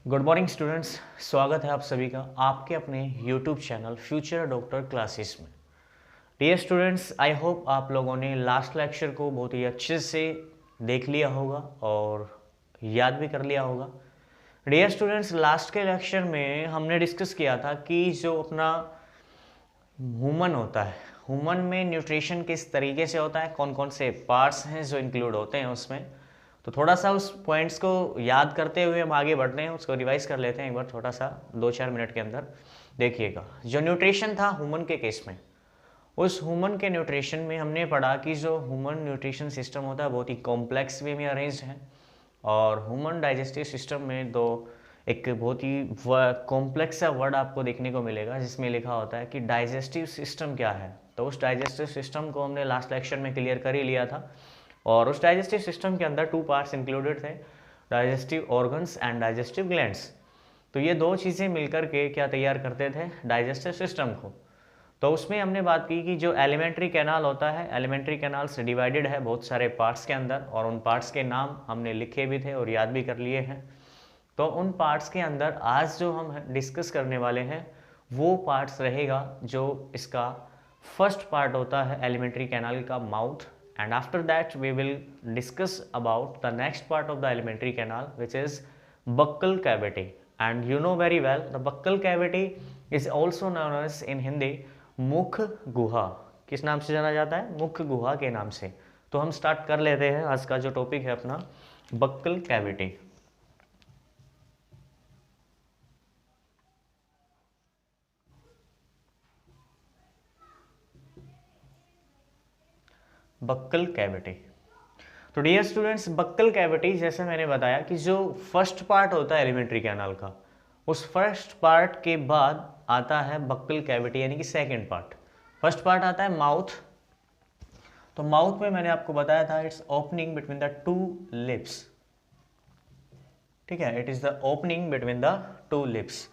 Good morning students, स्वागत है आप सभी का आपके अपने YouTube channel future doctor classes में। डियर स्टूडेंट्स, आई होप आप लोगों ने लास्ट लेक्चर को बहुत ही अच्छे से देख लिया होगा और याद भी कर लिया होगा। डियर स्टूडेंट्स, लास्ट के लेक्चर में हमने डिस्कस किया था कि जो अपना ह्यूमन होता है, ह्यूमन में न्यूट्रिशन किस तरीके से होता है, कौन कौन से पार्ट्स हैं जो इंक्लूड होते हैं उसमें। तो थोड़ा सा उस पॉइंट्स को याद करते हुए हम आगे बढ़ते हैं, उसको रिवाइज कर लेते हैं एक बार थोड़ा सा 2-4 मिनट के अंदर। देखिएगा, जो न्यूट्रिशन था ह्यूमन के केस में, उस ह्यूमन के न्यूट्रिशन में हमने पढ़ा कि जो ह्यूमन न्यूट्रिशन सिस्टम होता है बहुत ही कॉम्प्लेक्स वे में अरेंज है। और ह्यूमन डाइजेस्टिव सिस्टम में एक बहुत ही कॉम्प्लेक्स सा वर्ड आपको देखने को मिलेगा जिसमें लिखा होता है कि डाइजेस्टिव सिस्टम क्या है। तो उस डाइजेस्टिव सिस्टम को हमने लास्ट लेक्चर में क्लियर कर ही लिया था। और उस डाइजेस्टिव सिस्टम के अंदर 2 पार्ट्स इंक्लूडेड थे, digestive organs and digestive glands. तो ये 2 चीज़ें मिलकर के क्या तैयार करते थे, डाइजेस्टिव सिस्टम को। तो उसमें हमने बात की कि जो एलिमेंट्री कैनाल होता है, एलिमेंट्री कैनाल से डिवाइडेड है बहुत सारे पार्ट्स के अंदर, और उन पार्ट्स के नाम हमने लिखे भी थे और याद भी कर लिए हैं। तो उन पार्ट्स के अंदर आज जो हम डिस्कस करने वाले हैं वो पार्ट्स रहेगा जो इसका फर्स्ट पार्ट होता है एलिमेंट्री कैनाल का, mouth. And after that we will discuss about the next part of the alimentary canal, which is buccal cavity. And you know very well the buccal cavity is also known as in Hindi मुख गुहा। किस नाम से जाना जाता है? मुख गुहा के नाम से। तो हम स्टार्ट कर लेते हैं आज का जो टॉपिक है अपना, बक्कल कैविटी। Buckle cavity. तो डियर स्टूडेंट्स, बक्कल कैविटी जैसे मैंने बताया कि जो फर्स्ट पार्ट होता है एलिमेंट्री कैनाल का, उस फर्स्ट पार्ट के बाद आता है बक्कल कैविटी, यानी कि सेकंड पार्ट। फर्स्ट पार्ट आता है माउथ। तो माउथ में मैंने आपको बताया था it's opening between the 2 lips. ठीक है, it is the opening between the 2 lips.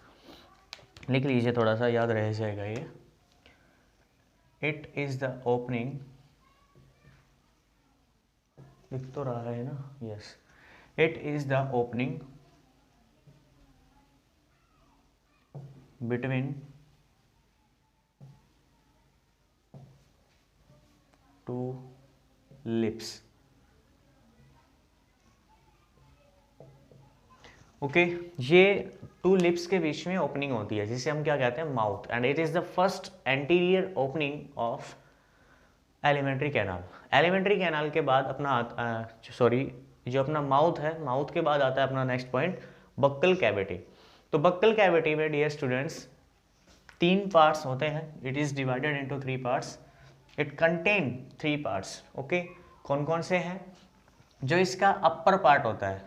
लिख लीजिए, थोड़ा सा याद रह जाएगा ये। इट इज द ओपनिंग, लिख तो रहा है ना, yes, it is the opening between 2 lips. Okay, ये 2 लिप्स के बीच में ओपनिंग होती है जिसे हम क्या कहते हैं, mouth. And it is the first anterior opening of alimentary canal. Alimentary canal के बाद अपना जो अपना माउथ है, माउथ के बाद आता है अपना नेक्स्ट पॉइंट, बक्कल कैविटी। तो बक्कल कैविटी में डियर स्टूडेंट्स 3 पार्ट्स होते हैं। It is divided into 3 parts. It contain 3 parts. Okay, कौन कौन से हैं? जो इसका अपर पार्ट होता है,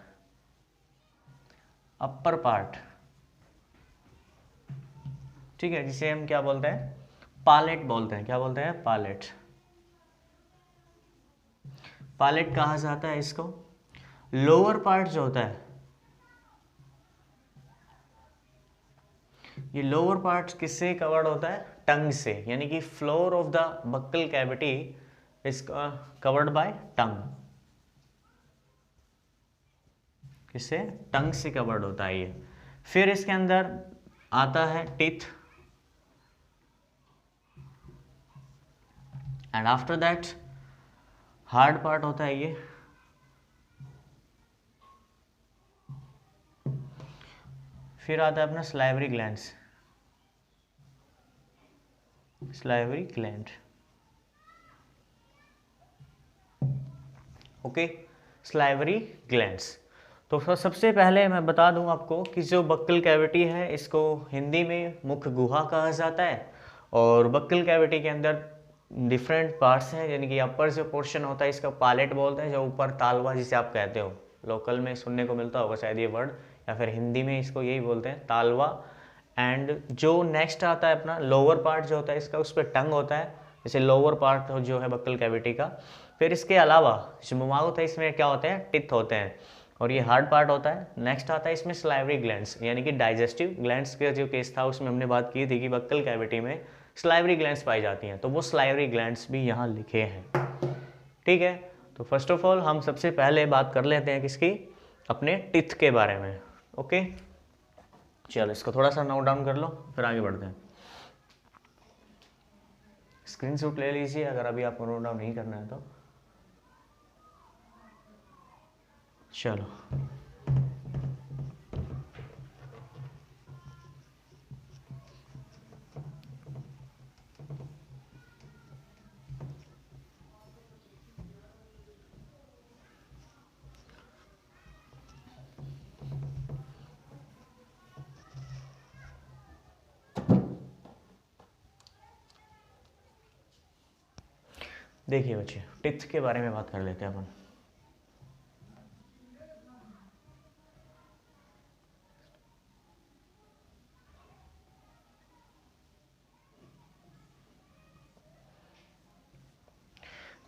अपर पार्ट, ठीक है, जिसे हम क्या बोलते हैं, पालेट बोलते हैं। क्या बोलते हैं? पालेट। पालेट कहा जाता है इसको। लोअर पार्ट जो होता है, ये लोअर पार्ट किससे कवर्ड होता है? टंग से, यानी कि floor of the buccal cavity is covered by tongue. किससे? टंग से कवर्ड होता है ये। फिर इसके अंदर आता है teeth, and after that hard part होता है ये। फिर आता है अपना salivary glands, salivary gland. Okay, salivary glands. तो सबसे पहले मैं बता दूं आपको कि जो बक्कल कैविटी है इसको हिंदी में मुख गुहा कहा जाता है। और बक्कल कैविटी के अंदर डिफरेंट पार्ट्स हैं, यानी कि अपर जो पोर्शन होता है इसका पालेट बोलते हैं, जो ऊपर तालवा जिसे आप कहते हो, लोकल में सुनने को मिलता होगा शायद ये वर्ड, या फिर हिंदी में इसको यही बोलते हैं, तालवा। एंड जो नेक्स्ट आता है अपना लोअर पार्ट जो होता है इसका, उस पर टंग होता है, जैसे लोअर पार्ट जो है बक्कल कैविटी का। फिर इसके अलावा जो माउथ है इसमें क्या होते हैं, टिथ होते हैं, और ये हार्ड पार्ट होता है। नेक्स्ट आता है इसमें स्लाइवरी ग्लैंड्स, यानी कि डाइजेस्टिव ग्लैंड्स का जो केस था उसमें हमने बात की थी कि बक्कल कैविटी में स्लाइवरी ग्लैंड्स पाई जाती हैं, तो वो स्लाइवरी ग्लैंड्स भी यहाँ लिखे हैं। ठीक है, तो फर्स्ट ऑफ ऑल हम सबसे पहले बात कर लेते हैं किसकी, अपने टिथ के बारे में। ओके, चलो इसको थोड़ा सा नोट डाउन कर लो, फिर आगे बढ़ते हैं। स्क्रीनशॉट ले लीजिए अगर अभी आपको नोट डाउन नहीं करना है तो। चलो देखिए बच्चे, टिथ के बारे में बात कर लेते हैं अपन।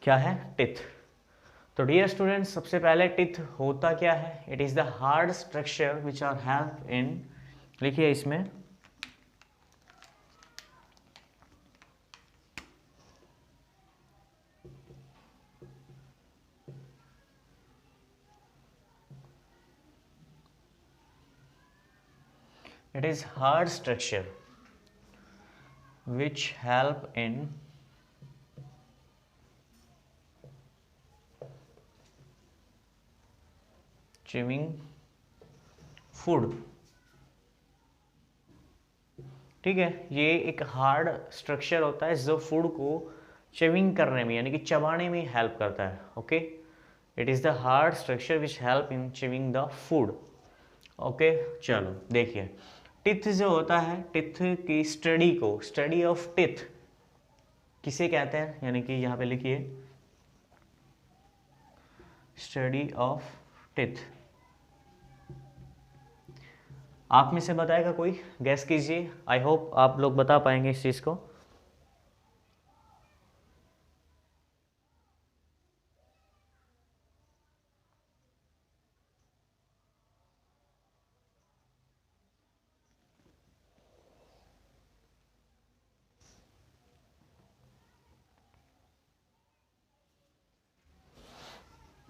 क्या है टिथ? तो डियर स्टूडेंट्स, सबसे पहले टिथ होता क्या है? It is the hard structure which are help in, लिखिए इसमें, it is hard structure which help in chewing food। ठीक है, ये एक हार्ड स्ट्रक्चर होता है जो फूड को च्यूइंग करने में यानी कि चबाने में हेल्प करता है। Okay, it is the hard structure which help in chewing the food. Okay, चलो देखिए, टिथ जो होता है, टिथ की स्टडी को, स्टडी ऑफ टिथ किसे कहते हैं? यानी कि यहाँ पे लिखिए स्टडी ऑफ टिथ। आप में से बताएगा कोई? गैस कीजिए, आई होप आप लोग बता पाएंगे इस चीज़ को।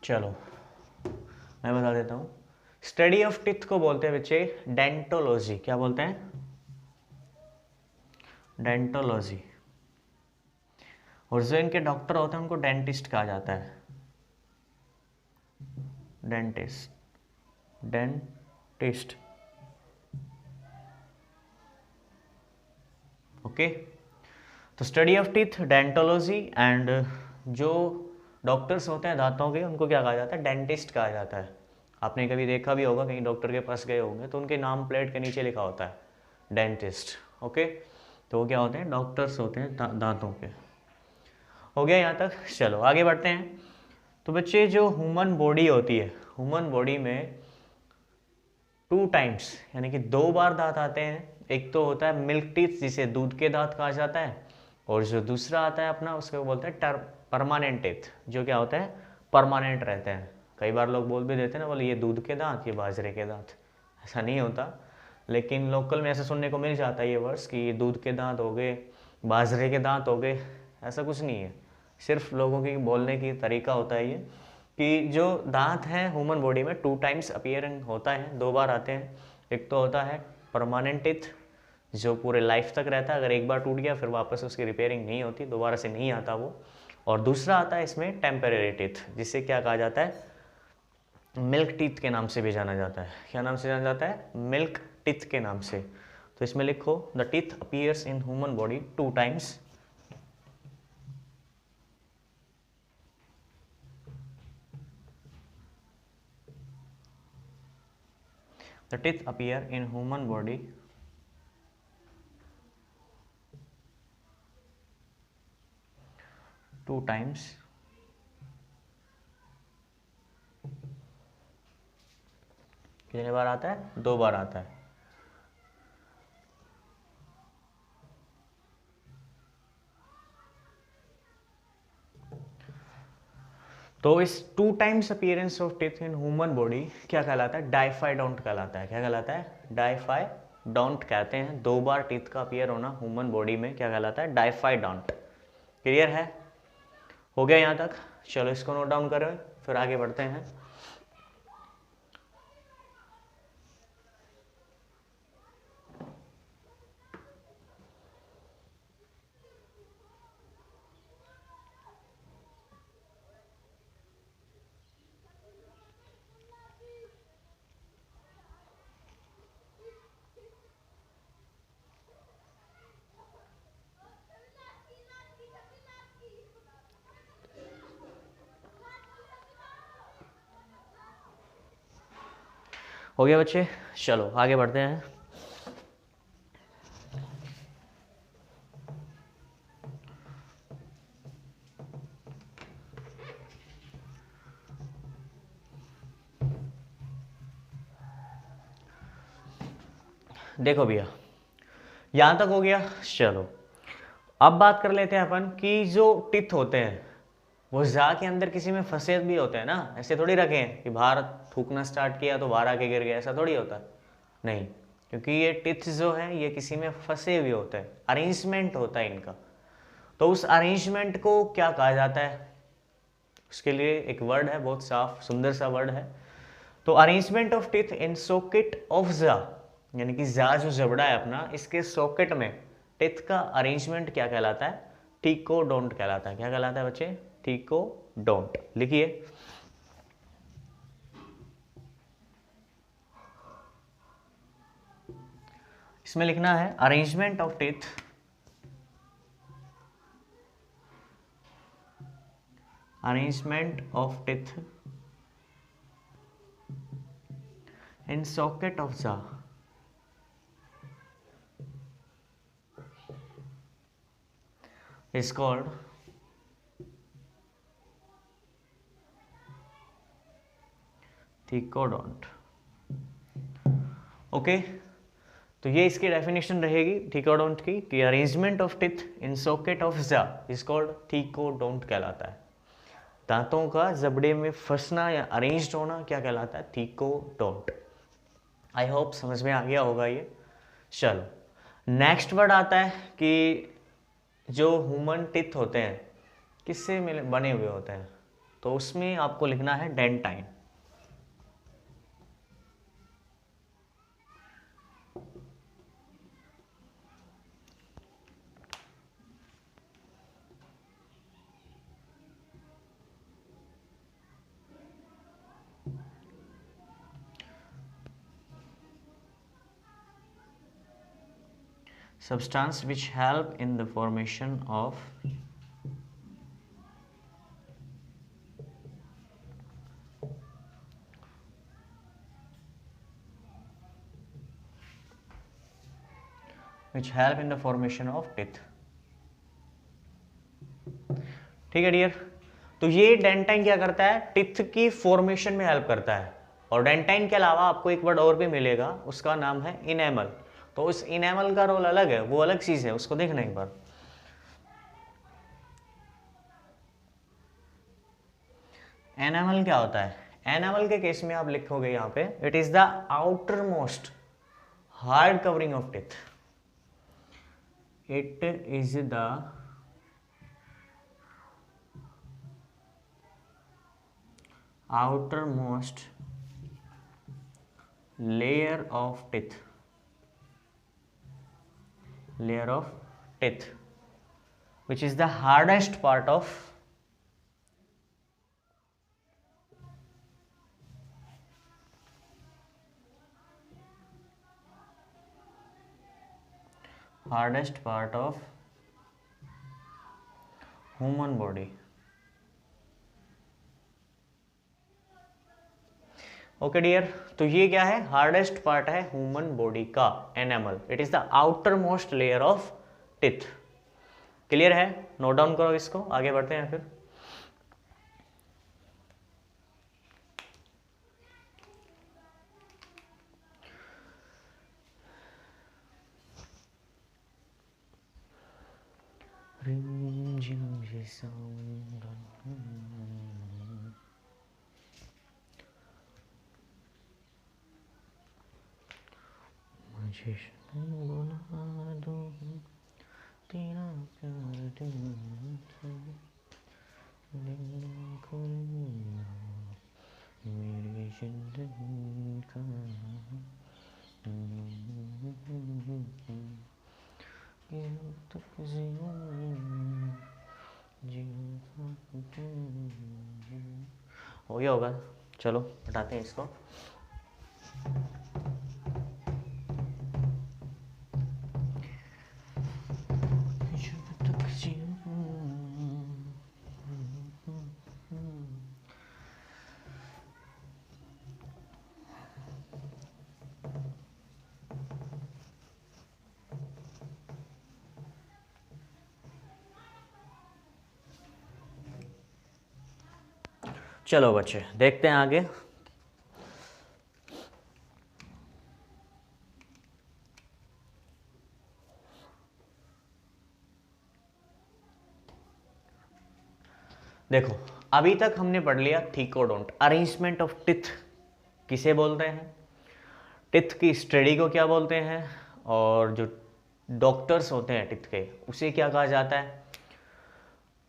चलो मैं बता देता हूँ। स्टडी ऑफ टिथ को बोलते हैं बच्चे डेंटोलॉजी। क्या बोलते हैं? डेंटोलॉजी। और जो इनके डॉक्टर होते हैं उनको डेंटिस्ट कहा जाता है। Dentist, dentist. ओके, तो study of teeth, dentology, and जो डॉक्टर्स होते हैं दांतों के उनको क्या कहा जाता है? डेंटिस्ट कहा जाता है। आपने कभी देखा भी होगा, कहीं डॉक्टर के पास गए होंगे तो उनके नाम प्लेट के नीचे लिखा होता है डेंटिस्ट। ओके, तो वो क्या होते हैं? डॉक्टर्स होते हैं दांतों के। हो गया यहाँ तक? चलो आगे बढ़ते हैं। तो बच्चे, जो ह्यूमन बॉडी होती है, ह्यूमन बॉडी में 2 टाइम्स यानी कि 2 बार दांत आते हैं। एक तो होता है मिल्क टीथ जिसे दूध के दांत कहा जाता है, और जो दूसरा आता है अपना उसको बोलते हैं परमानेंट टीथ, जो क्या होता है? परमानेंट रहते हैं। कई बार लोग बोल भी देते हैं ना, बोले ये दूध के दांत, ये बाजरे के दांत। ऐसा नहीं होता, लेकिन लोकल में ऐसा सुनने को मिल जाता है ये वर्ड्स कि ये दूध के दांत हो गए, बाजरे के दांत हो गए। ऐसा कुछ नहीं है, सिर्फ लोगों की बोलने की तरीका होता है ये, कि जो दांत हैं ह्यूमन बॉडी में 2 टाइम्स अपीयरिंग होता है, 2 बार आते हैं। एक तो होता है परमानेंट टिथ जो पूरे लाइफ तक रहता है, अगर एक बार टूट गया फिर वापस उसकी रिपेयरिंग नहीं होती, दोबारा से नहीं आता वो। और दूसरा आता है इसमें टेम्परेरी टिथ, जिसे क्या कहा जाता है? मिल्क टीथ के नाम से भी जाना जाता है। क्या नाम से जाना जाता है? मिल्क टीथ के नाम से। तो इसमें लिखो the teeth appears in human body 2 times. The teeth appear in human body 2 times कितने बार आता है? 2 बार आता है। तो इस 2 times appearance of teeth in human body क्या कहलाता है? डाइफाइडोंट कहलाता है। क्या कहलाता है? डाइफाइडोंट कहते हैं। 2 बार टीथ का अपीयर होना ह्यूमन बॉडी में क्या कहलाता है? डाइफाइडोंट। क्लियर है? हो गया यहाँ तक? चलो इसको नोट डाउन करें, फिर आगे बढ़ते हैं। हो गया बच्चे, चलो आगे बढ़ते हैं। देखो भैया, यहां तक हो गया। चलो अब बात कर लेते हैं अपन कि जो टिथ होते हैं वो जा के अंदर किसी में फंसे भी होते हैं ना, ऐसे थोड़ी रखे हैं कि बाहर थूकना स्टार्ट किया तो बाहर आके गिर गया, ऐसा थोड़ी होता नहीं, क्योंकि ये टिथ जो है ये किसी में फंसे हुए होते हैं, अरेंजमेंट होता है इनका। तो उस अरेंजमेंट को क्या कहा जाता है, उसके लिए एक वर्ड है, बहुत साफ सुंदर सा वर्ड है। तो arrangement of teeth in socket of जा, यानी कि जा जो जबड़ा है अपना, इसके सॉकेट में टिथ का अरेंजमेंट क्या कहलाता है, टीकोडोंट कहलाता है। क्या कहलाता है बच्चे, टीकोडोंट। लिखिए, इसमें लिखना है arrangement of teeth in socket of jaw is called thecodont. Okay, तो ये इसकी डेफिनेशन रहेगी थीकोडोंट की कि arrangement of teeth in socket of जा इज कॉल्ड थीकोडोंट कहलाता है। दांतों का जबड़े में फंसना या अरेंज्ड होना क्या कहलाता है, थीकोडोंट। आई होप समझ में आ गया होगा ये। चलो नेक्स्ट वर्ड आता है कि जो ह्यूमन टिथ होते हैं किससे बने हुए होते हैं, तो उसमें आपको लिखना है dentine. Substance which help in the formation of teeth। ठीक है डियर, तो ये डेंटाइन क्या करता है, टिथ की फॉर्मेशन में हेल्प करता है। और डेंटाइन के अलावा आपको एक वर्ड और भी मिलेगा, उसका नाम है इनेमल। तो उस इनेमल का रोल अलग है, वो अलग चीज है, उसको देखना एक बार। एनामल क्या होता है, एनामल के केस में आप लिखोगे यहाँ पे it is the outer most hard covering of teeth. It is the outermost layer of teeth which is the hardest part of human body। Okay dear, तो ये क्या है, हार्डेस्ट पार्ट है ह्यूमन बॉडी का enamel. It is the outer most layer of teeth. Clear है, note down करो इसको, आगे बढ़ते हैं फिर। मुझे बुला दो तेरा प्यार मेरी जिंदगी का हो गया होगा। चलो हटाते हैं इसको। चलो बच्चे देखते हैं आगे। देखो अभी तक हमने पढ़ लिया थीकोडोंट, अरेंजमेंट ऑफ टिथ किसे बोलते हैं, टिथ की स्टडी को क्या बोलते हैं, और जो डॉक्टर्स होते हैं टिथ के उसे क्या कहा जाता है।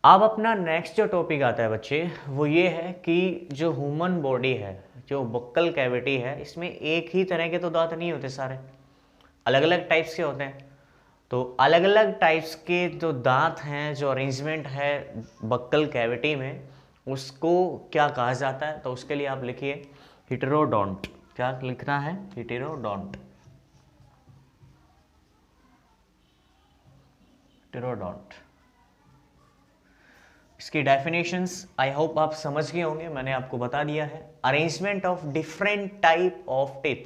अब अपना नेक्स्ट जो टॉपिक आता है बच्चे वो ये है कि जो ह्यूमन बॉडी है, जो बक्कल कैविटी है, इसमें एक ही तरह के तो दांत नहीं होते, सारे अलग अलग टाइप्स के होते हैं। तो अलग अलग टाइप्स के जो दांत हैं, जो अरेंजमेंट है बक्कल कैविटी में, उसको क्या कहा जाता है। तो उसके लिए आप लिखिए हेटेरोडोंट। क्या लिखना है? हेटेरोडोंट। हेटेरोडोंट। इसकी डेफिनेशंस आई होप आप समझ गए होंगे, मैंने आपको बता दिया है। Arrangement of different type of teeth,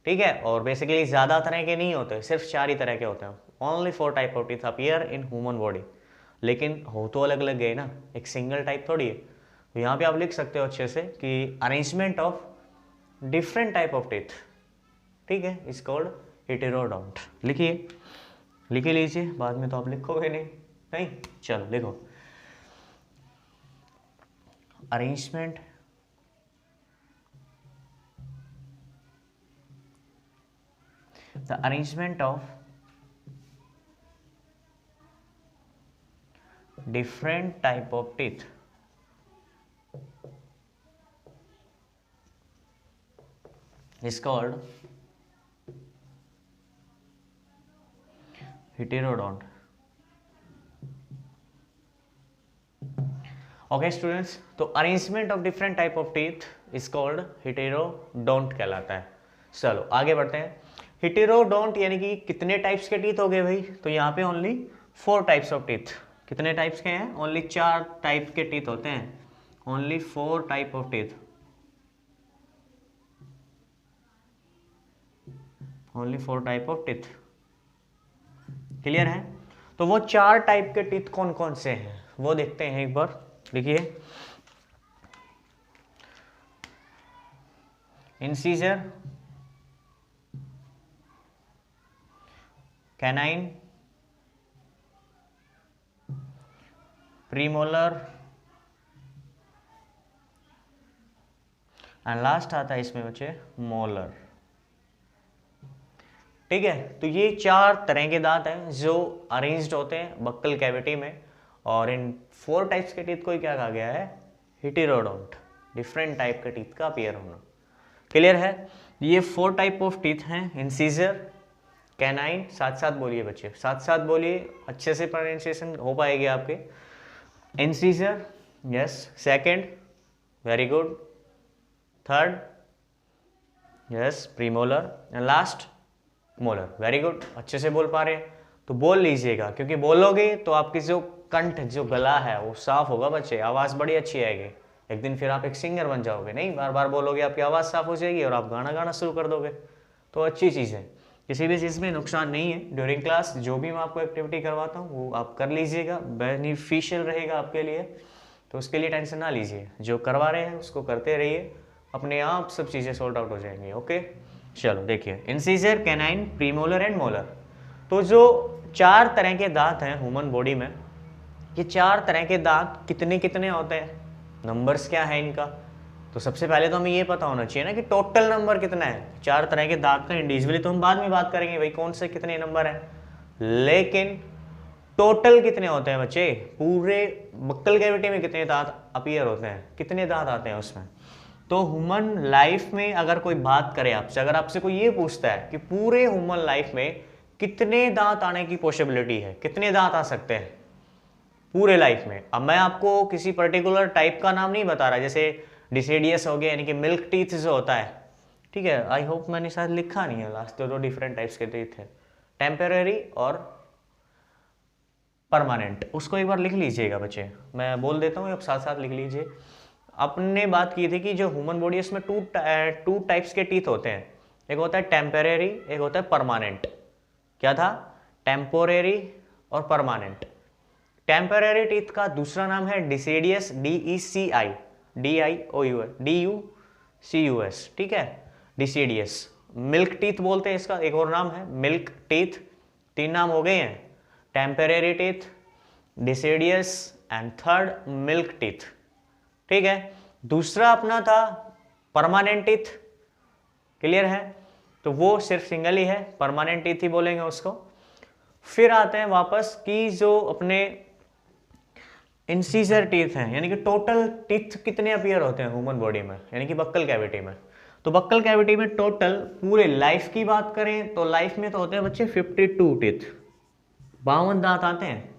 ठीक है, और बेसिकली ज्यादा तरह के नहीं होते, सिर्फ 4 ही तरह के होते हैं। Only 4 type of teeth appear in human body. लेकिन हो तो अलग अलग गए ना, एक सिंगल टाइप थोड़ी है। तो यहाँ पे आप लिख सकते हो अच्छे से कि arrangement of different type of teeth, ठीक है, इज कॉल्ड हेटेरोडोंट। लिखिए, लिख लीजिए, बाद में तो आप लिखोगे नहीं। चलो लिखो, arrangement the arrangement of different type of teeth is called heterodont. Okay students, तो arrangement of different type of teeth is called heterodont कहलाता है। चलो आगे बढ़ते हैं। हेटेरोडोंट यानी कि कितने टाइप्स के टीथ हो गए भाई? तो यहाँ पे ओनली 4 टाइप्स ऑफ टीथ। कितने टाइप्स के हैं? ओनली 4 टाइप के टीथ होते हैं। Only 4 type of teeth, only 4 type of teeth. Clear है? तो वो 4 टाइप के टीथ कौन कौन से हैं वो देखते हैं एक बार। देखिए, incisor, canine, premolar and last आता है इसमें बच्चे मोलर। ठीक है, तो ये 4 तरह के दांत हैं जो अरेंज्ड होते हैं बक्कल कैविटी में, और इन 4 टाइप्स के टीथ को ही क्या कहा गया है? हेटेरोडोंट, डिफरेंट टाइप के टीथ का अपीयर होना। क्लियर है? ये 4 टाइप ऑफ टीथ हैं, इंसीजर, कैनाइन, साथ साथ बोलिए बच्चे, साथ साथ बोलिए, अच्छे से प्रोनाउंसिएशन हो पाएगी आपके। Incisor, yes, second, very good, third, yes, premolar and last molar, very good, अच्छे से बोल पा रहे हैं। तो बोल लीजिएगा, क्योंकि बोलोगे तो आपकी जो कंठ, जो गला है वो साफ होगा बच्चे, आवाज़ बड़ी अच्छी आएगी। एक दिन फिर आप एक सिंगर बन जाओगे, नहीं बार बार बोलोगे आपकी आवाज़ साफ हो जाएगी और आप गाना गाना शुरू कर दोगे। तो अच्छी चीज़ है, किसी भी चीज़ में नुकसान नहीं है। ड्यूरिंग क्लास जो भी मैं आपको एक्टिविटी करवाता हूँ वो आप कर लीजिएगा, बेनिफिशियल रहेगा आपके लिए। तो उसके लिए टेंशन ना लीजिए, जो करवा रहे हैं उसको करते रहिए, अपने आप सब चीज़ें सॉल्ट आउट हो जाएंगी। ओके, चलो देखिए, incisor, canine, premolar and molar. तो जो 4 तरह के दांत हैं ह्यूमन बॉडी में, ये 4 तरह के दांत कितने कितने होते हैं, नंबर्स क्या है इनका? तो सबसे पहले तो हमें ये पता होना चाहिए ना कि टोटल नंबर कितना है 4 तरह के दांत का। इंडिविजुअली तो हम बाद में बात करेंगे भाई कौन से कितने नंबर हैं, लेकिन टोटल कितने होते हैं बच्चे? पूरे बक्कल कैविटी में कितने दांत अपीयर होते हैं, कितने दांत आते हैं उसमें? तो ह्यूमन लाइफ में अगर कोई बात करे आपसे, अगर आपसे कोई ये पूछता है कि पूरे ह्यूमन लाइफ में कितने दांत आने की पॉसिबिलिटी है, कितने दांत आ सकते हैं पूरे लाइफ में, अब मैं आपको किसी पर्टिकुलर टाइप का नाम नहीं बता रहा, जैसे डिसिडियस हो गया यानी कि मिल्क टीथ जो होता है, ठीक है, आई होप मैंने शायद लिखा नहीं है, लास्ट 2 डिफरेंट टाइप्स के टीथ है, टेम्पररी और परमानेंट। उसको एक बार लिख लीजिएगा बच्चे, मैं बोल देता हूँ, आप साथ साथ लिख लीजिए। अपने बात की थी कि जो ह्यूमन बॉडी है उसमें 2 टाइप्स के टीथ होते हैं, एक होता है टेम्परेरी, एक होता है परमानेंट। क्या था? टेम्पोरेरी और परमानेंट। टेम्परेरी टीथ का दूसरा नाम है डिसिडियस, DECI, DIOUCUS, ठीक है, डिसीडियस। मिल्क टीथ बोलते हैं इसका, एक और नाम है मिल्क टीथ। 3 नाम हो गए हैं, temporary teeth, deciduous and third milk teeth, ठीक है। दूसरा अपना था परमानेंट टीथ, क्लियर है, तो वो सिर्फ सिंगल ही है, परमानेंट टीथ ही बोलेंगे उसको। फिर आते हैं वापस कि जो अपने इंसीजर टीथ हैं, यानी कि टोटल टीथ कितने अपीयर होते हैं ह्यूमन बॉडी में, यानी कि बक्कल कैविटी में। तो बक्कल कैविटी में टोटल पूरे लाइफ की बात करें तो लाइफ में तो होते हैं बच्चे 52 टीथ, 52 दांत आते हैं।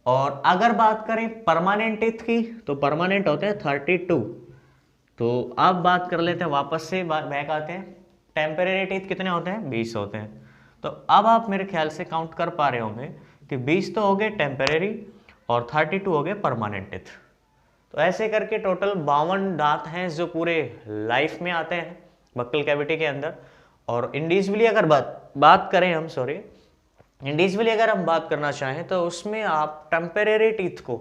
और अगर बात करें परमानेंट टीथ की तो परमानेंट होते हैं 32। तो अब बात कर लेते हैं वापस से बैक आते हैं, टेम्परेरी टीथ कितने होते हैं, 20 होते हैं। तो अब आप मेरे ख्याल से काउंट कर पा रहे होंगे कि 20 तो हो गए टेम्परेरी और 32 हो गए परमानेंट टीथ। तो ऐसे करके टोटल 52 दांत हैं जो पूरे लाइफ में आते हैं बक्कल कैविटी के अंदर। और इंडिविजुअली अगर बात करें हम, सॉरी, इंडिविजुअली अगर हम बात करना चाहें तो उसमें आप टेम्परेरी टीथ को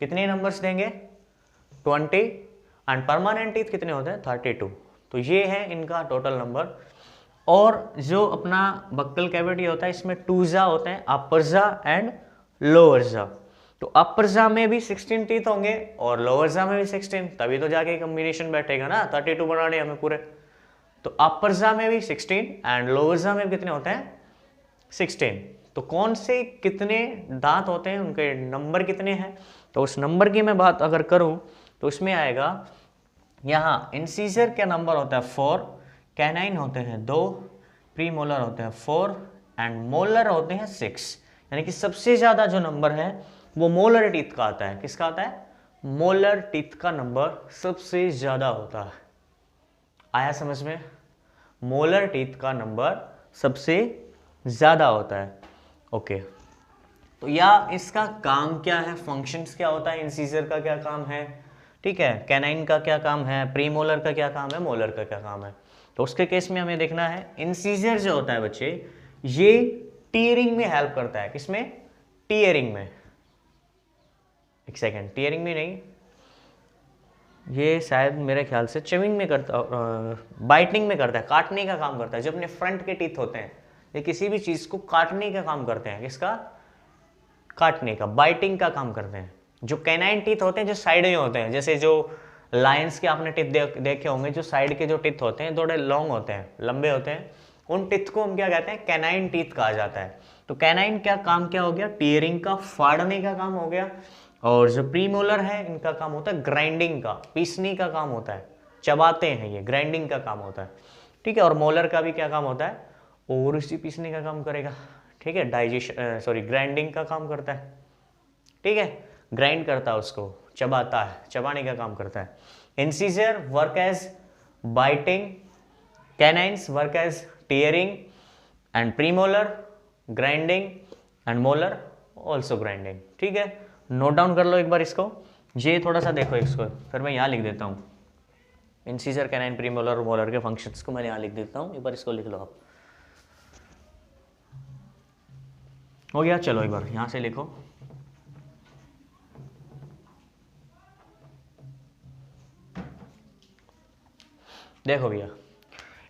कितने नंबर्स देंगे, 20, एंड परमानेंट टीथ कितने होते हैं, 32। तो ये है इनका टोटल नंबर। और जो अपना बक्कल कैविटी होता है इसमें 2 जा होते हैं, अपर जा एंड लोअर जा। तो अपर जा में भी 16 टीथ होंगे और लोअर जा में भी 16, तभी तो जाके कॉम्बिनेशन बैठेगा ना, 32 बनाने हमें पूरे। तो अपर जा में भी 16 एंड लोअर जा में भी कितने होते हैं, 16। तो कौन से कितने दांत होते हैं, उनके नंबर कितने हैं, तो उस नंबर की मैं बात अगर करूं तो उसमें आएगा, यहाँ इंसीजर का नंबर होता है 4, कैनाइन होते हैं 2, प्रीमोलर होते हैं 4 एंड मोलर होते हैं 6। यानी कि सबसे ज्यादा जो नंबर है वो मोलर टीथ का आता है। किसका आता है, मोलर टीथ का नंबर सबसे ज्यादा होता है। आया समझ में, मोलर टीथ का नंबर सबसे ज्यादा होता है। ओके, तो या इसका काम क्या है, फंक्शंस क्या होता है, इंसीजर का क्या काम है, ठीक है, कैनाइन का क्या काम है, प्रीमोलर का क्या काम है, मोलर का क्या काम है। तो उसके केस में हमें देखना है, इंसीजर जो होता है बच्चे ये टीयरिंग में हेल्प करता है। किसमें, टीयरिंग में, एक सेकेंड, टीयरिंग में नहीं, ये शायद मेरे ख्याल से च्यूइंग में करता, बाइटिंग में करता है, काटने का काम करता है। जो अपने फ्रंट के टीथ होते हैं ये किसी भी चीज को काटने का काम करते हैं। किसका, काटने का, बाइटिंग का काम करते हैं। जो कैनाइन टीथ होते हैं जो साइड में होते हैं, जैसे जो लायंस के आपने टीथ देखे होंगे, जो साइड के जो टीथ होते हैं थोड़े लॉन्ग होते हैं, लंबे होते हैं, उन टीथ को हम क्या कहते हैं, कैनाइन टीथ कहा जाता है। तो कैनाइन क्या काम क्या हो गया, टीयरिंग का, फाड़ने का काम हो गया। और जो प्रीमोलर है इनका काम होता है ग्राइंडिंग का, पीसने का काम होता है, चबाते हैं ये, ग्राइंडिंग का काम होता है, ठीक है। और मोलर का भी क्या काम होता है, और इसी पीसने का काम करेगा, ठीक है, डाइजेशन, सॉरी, ग्राइंडिंग का काम करता है, ठीक है, ग्राइंड करता है उसको, चबाता है, चबाने का काम करता है। Incisor work as biting, canines work as tearing and premolar grinding and molar also grinding, ठीक है। नोट डाउन कर लो एक बार इसको, ये थोड़ा सा देखो इसको, फिर मैं यहाँ लिख देता हूँ इंसीजर, कैनाइन, प्रीमोलर और मोलर के फंक्शंस को मैंने यहाँ लिख देता हूँ, एक बार इसको लिख लो आप। हो गया, चलो एक बार यहाँ से लिखो, देखो भैया,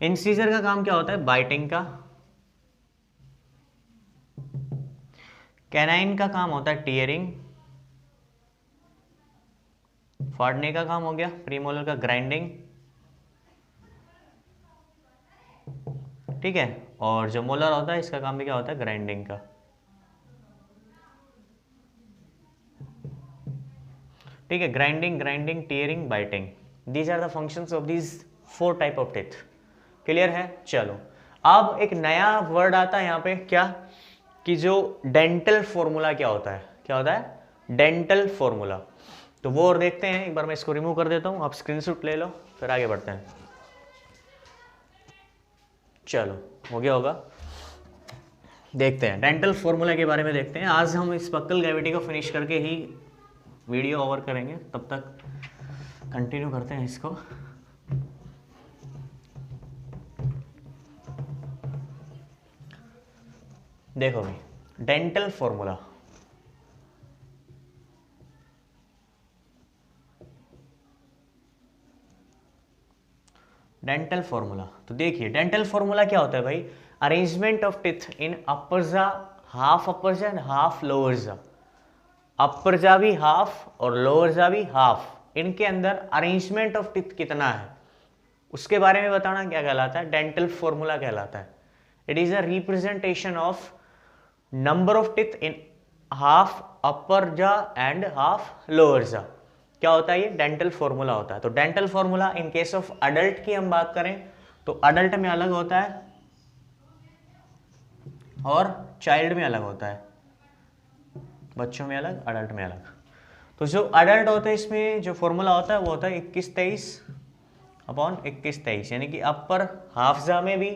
इंसीजर का काम क्या होता है, बाइटिंग का, कैनाइन का काम होता है टीयरिंग, फाड़ने का काम हो गया, प्रीमोलर का ग्राइंडिंग, ठीक है, और जो मोलर होता है इसका काम भी क्या होता है, ग्राइंडिंग का, ठीक है। Grinding, tearing, biting, these are the functions of these 4 type of teeth, clear है। चलो अब एक नया वर्ड आता है यहाँ पे, क्या, कि जो डेंटल फॉर्मूला क्या होता है, क्या होता है, डेंटल फॉर्मूला। तो वो और देखते हैं, एक बार मैं इसको रिमूव कर देता हूँ, आप स्क्रीनशॉट ले लो, फिर आगे बढ़ते हैं। चलो हो गया होगा, देखते हैं डेंटल फॉर्मूला के बारे में देखते हैं। आज हम इस बक्कल कैविटी को फिनिश करके ही वीडियो ओवर करेंगे, तब तक कंटिन्यू करते हैं इसको। देखो भाई, डेंटल फॉर्मूला, डेंटल फॉर्मूला। तो देखिए डेंटल फॉर्मूला क्या होता है भाई, अरेंजमेंट ऑफ टीथ इन अपर जा, half upper jaw and half lower जा। अपर जा भी हाफ और लोअर जा भी हाफ, इनके अंदर अरेंजमेंट ऑफ टीथ कितना है उसके बारे में बताना क्या कहलाता है, डेंटल फॉर्मूला कहलाता है। It is a representation of number of teeth in half upper jaw and half lower जा। क्या होता है ये, डेंटल फॉर्मूला होता है। तो dental formula in case of adult की हम बात करें तो अडल्ट में अलग होता है और चाइल्ड में अलग होता है, बच्चों में अलग, अडल्ट में अलग। तो जो अडल्ट होता है इसमें जो फॉर्मूला होता है वो होता है 21-23 अपॉन 21-23, यानी कि अपर हाफजा में भी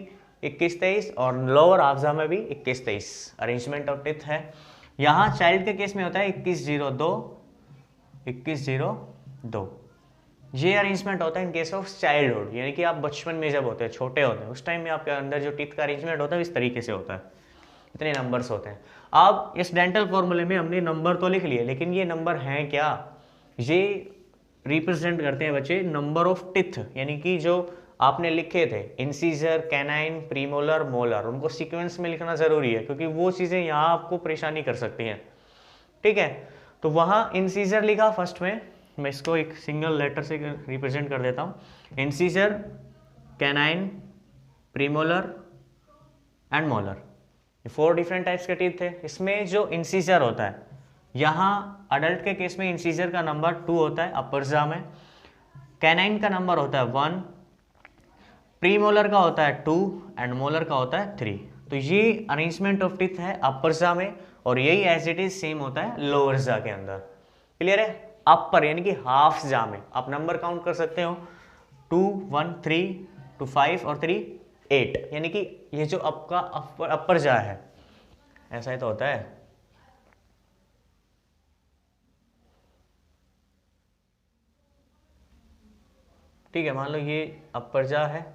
21-23 और लोअर हाफजा में भी 21-23 अरेंजमेंट ऑफ टीथ है। यहाँ चाइल्ड के केस में होता है 21-02 21-02, ये अरेंजमेंट होता है इन केस ऑफ चाइल्डहुड, यानी कि आप बचपन में जब होते हैं, छोटे होते हैं, उस टाइम में आपके अंदर जो टीथ का अरेंजमेंट होता है इस तरीके से होता है, इतने नंबर्स होते हैं। अब इस डेंटल फॉर्मूले में हमने नंबर तो लिख लिए, लेकिन ये नंबर हैं क्या, ये रिप्रेजेंट करते हैं बच्चे नंबर ऑफ टिथ, यानी कि जो आपने लिखे थे इंसीजर, कैनाइन, प्रीमोलर, मोलर, उनको सीक्वेंस में लिखना जरूरी है क्योंकि वो चीजें यहाँ आपको परेशानी कर सकती हैं। ठीक है, तो वहाँ इंसीजर लिखा फर्स्ट में, मैं इसको एक सिंगल लेटर से रिप्रेजेंट कर देता हूँ, incisor, canine, premolar and molar, 4 different types के टीथ थे। इसमें जो इंसीजर होता है, यहाँ अडल्ट के केस में इंसीजर का नंबर 2 होता है अपर जा में, कैनाइन का नंबर होता है 1, प्रीमोलर का होता है 2 एंड मोलर का होता है 3। तो ये अरेंजमेंट ऑफ टीथ है अपर जा में और यही एज इट इज सेम होता है लोअर जा के अंदर। क्लियर है, अपर यानी कि हाफ जा में आप नंबर काउंट कर सकते हो 2, 1, 3, 2, 5 और 3, 8, यानी कि ये जो आपका अपर जा है ऐसा ही तो होता है। ठीक है, मान लो ये अपर जा है,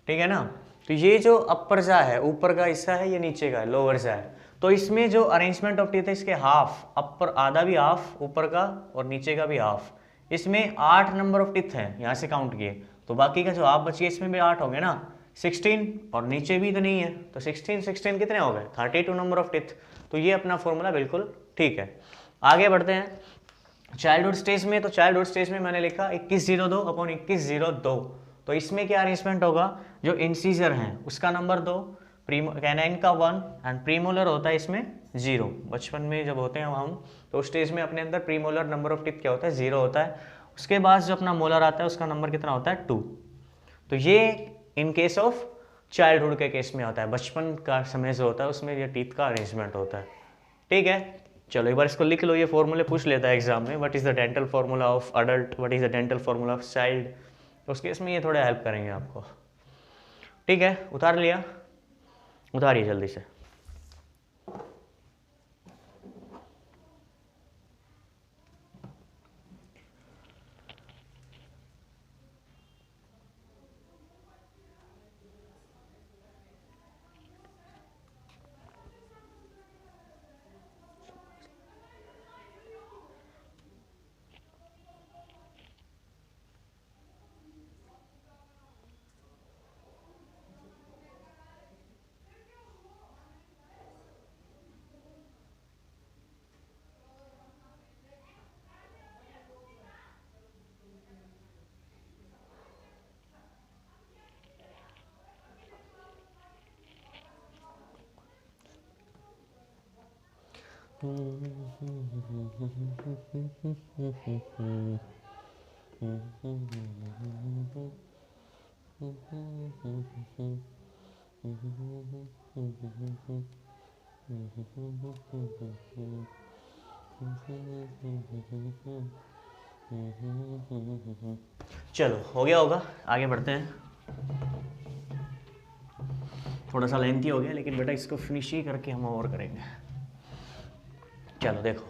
ठीक है ना। तो ये जो अपर जा है ऊपर का हिस्सा है, ये नीचे का है लोअर जा है। तो इसमें जो अरेंजमेंट ऑफ टीथ है इसके हाफ, अपर आधा भी हाफ ऊपर का और नीचे का भी हाफ, इसमें 8 नंबर ऑफ टीथ हैं यहाँ से काउंट किए, तो बाकी का जो हाफ बच गया इसमें भी 8 हो गए ना, 16 और नीचे भी तो नहीं है, तो 16 कितने हो गए, 32 नंबर ऑफ टीथ। तो ये अपना फॉर्मूला बिल्कुल ठीक है। आगे बढ़ते हैं चाइल्डहुड स्टेज में। तो चाइल्डहुड स्टेज में मैंने लिखा 21-02 अपॉन 21-02, तो इसमें क्या अरेंजमेंट होगा, जो इंसीजर हैं उसका नंबर 2, कैनाइन का 1 एंड प्रीमोलर होता है इसमें 0। बचपन में जब होते हैं हम तो उस स्टेज में अपने अंदर प्रीमोलर नंबर ऑफ टीथ क्या होता है, 0 होता है। उसके बाद जो अपना मोलर आता है उसका नंबर कितना होता है, 2। तो ये इन केस ऑफ चाइल्डहुड के केस में होता है, बचपन का समय जो होता है उसमें ये टीथ का अरेंजमेंट होता है। ठीक है, चलो एक बार इसको लिख लो, ये फॉर्मूले पूछ लेता है एग्जाम में, what is the dental formula of adult, what is the dental formula of child, तो उस केस में ये थोड़ा हेल्प करेंगे आपको। ठीक है, उतार लिया, उतारिए जल्दी से। चलो हो गया होगा, आगे बढ़ते हैं। थोड़ा सा लेंथी हो गया लेकिन बेटा इसको फिनिश ही करके हम और करेंगे। चलो देखो,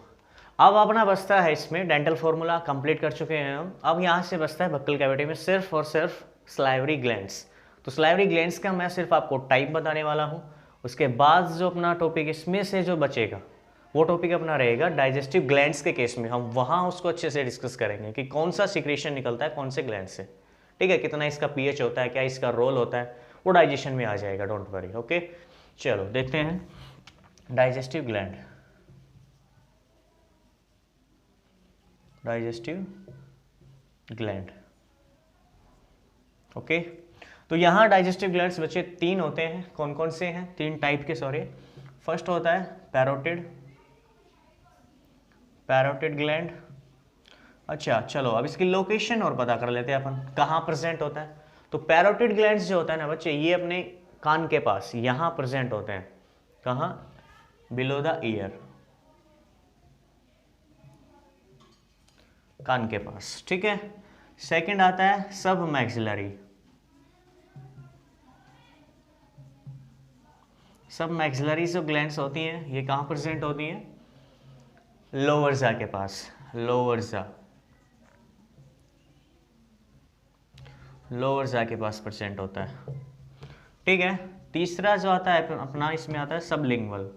अब अपना बचता है इसमें डेंटल फॉर्मूला कंप्लीट कर चुके हैं हम। अब यहाँ से बचता है बक्कल कैविटी में सिर्फ और सिर्फ स्लाइवरी ग्लैंड्स। तो स्लाइवरी ग्लैंड्स का मैं सिर्फ आपको टाइप बताने वाला हूँ, उसके बाद जो अपना टॉपिक इसमें से जो बचेगा वो टॉपिक अपना रहेगा डाइजेस्टिव ग्लैंड्स के केस में, हम वहाँ उसको अच्छे से डिस्कस करेंगे कि कौन सा सिक्रेशन निकलता है कौन से ग्लैंड से, ठीक है, कितना इसका पीएच होता है, क्या इसका रोल होता है, वो डाइजेशन में आ जाएगा, डोंट वरी। ओके, चलो देखते हैं digestive gland. Digestive gland, okay, तो यहाँ डाइजेस्टिव ग्लैंड्स बच्चे 3 होते हैं। कौन कौन से हैं? 3 टाइप के, सॉरी। फर्स्ट होता है पैरोटिड, पैरोटिड ग्लैंड। अच्छा चलो अब इसकी लोकेशन और पता कर लेते हैं अपन, कहाँ प्रेजेंट होता है। तो पैरोटिड ग्लैंड्स जो होता है ना बच्चे, ये अपने कान के पास यहाँ प्रेजेंट होते हैं। कहाँ? बिलो द ईयर, कान के पास, ठीक है। सेकंड आता है सब मैक्सिलरी, सब मैक्सिलरी जो ग्लैंड्स होती हैं ये कहाँ प्रेजेंट होती हैं? लोअर जा के पास, लोअर जा, लोअर जा के पास प्रेजेंट होता है, ठीक है। तीसरा जो आता है अपना, इसमें आता है सबलिंगुअल,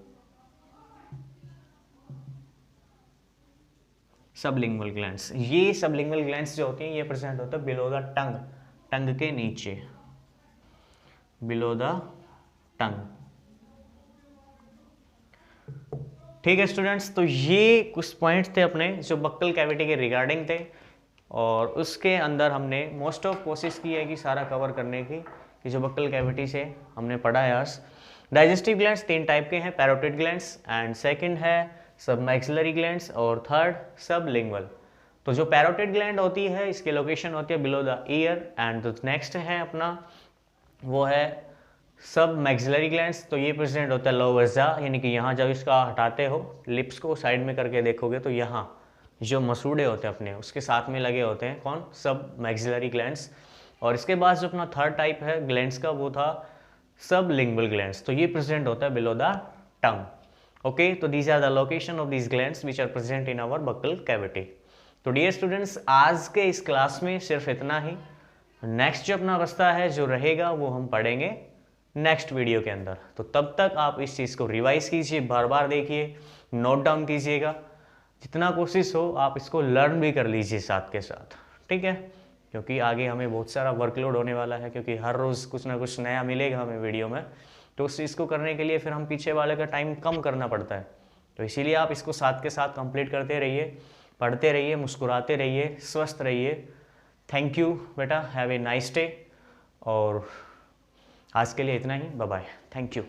सबलिंगुअल ग्लैंड्स। ये सबलिंगुअल ग्लैंड्स जो होती हैं ये प्रेजेंट होता है बिलो द टंग, टंग के नीचे, बिलो द टंग, ठीक है स्टूडेंट्स। तो ये कुछ पॉइंट्स थे अपने जो बक्कल कैविटी के रिगार्डिंग थे, और उसके अंदर हमने मोस्ट ऑफ कोशिश की है कि सारा कवर करने की, कि जो बक्कल कैविटी से हमने पढ़ा है आज। डाइजेस्टिव ग्लैंड्स 3 टाइप के हैं, पैरोटिड ग्लैंड्स, एंड सेकंड है सब मैक्सिलरी ग्लैंड्स, और थर्ड सबलिंगुअल। तो जो पैरोटिड ग्लैंड होती है इसकी लोकेशन होती है बिलो द ईयर, एंड जो नेक्स्ट है अपना वो है सब मैक्सिलरी ग्लैंड्स। तो ये प्रेजेंट होता है लोअर जा, यानी कि यहाँ जब इसका हटाते हो लिप्स को साइड में करके देखोगे तो यहाँ जो मसूड़े होते हैं अपने उसके साथ में लगे होते हैं, कौन? सब मैक्सिलरी ग्लैंड्स। और इसके बाद जो अपना थर्ड टाइप है ग्लैंड्स का वो था सब लिंगुअल ग्लैंड्स, तो ये प्रेजेंट होता है बिलो द टंग, ओके। तो these are the location of these glands which are present in our buccal cavity. तो डियर स्टूडेंट्स, आज के इस क्लास में सिर्फ इतना ही। नेक्स्ट जो अपना रास्ता है जो रहेगा वो हम पढ़ेंगे नेक्स्ट वीडियो के अंदर। तो तब तक आप इस चीज़ को रिवाइज कीजिए, बार बार देखिए, नोट डाउन कीजिएगा, जितना कोशिश हो आप इसको लर्न भी कर लीजिए साथ के साथ, ठीक है, क्योंकि आगे हमें बहुत सारा वर्कलोड होने वाला है, क्योंकि हर रोज़ कुछ ना कुछ नया मिलेगा हमें वीडियो में। तो उस चीज़ को करने के लिए फिर हम पीछे वाले का टाइम कम करना पड़ता है। तो इसीलिए आप इसको साथ के साथ कंप्लीट करते रहिए, पढ़ते रहिए, मुस्कुराते रहिए, स्वस्थ रहिए। थैंक यू बेटा, हैव ए नाइस डे। और आज के लिए इतना ही, बाय बाय, थैंक यू।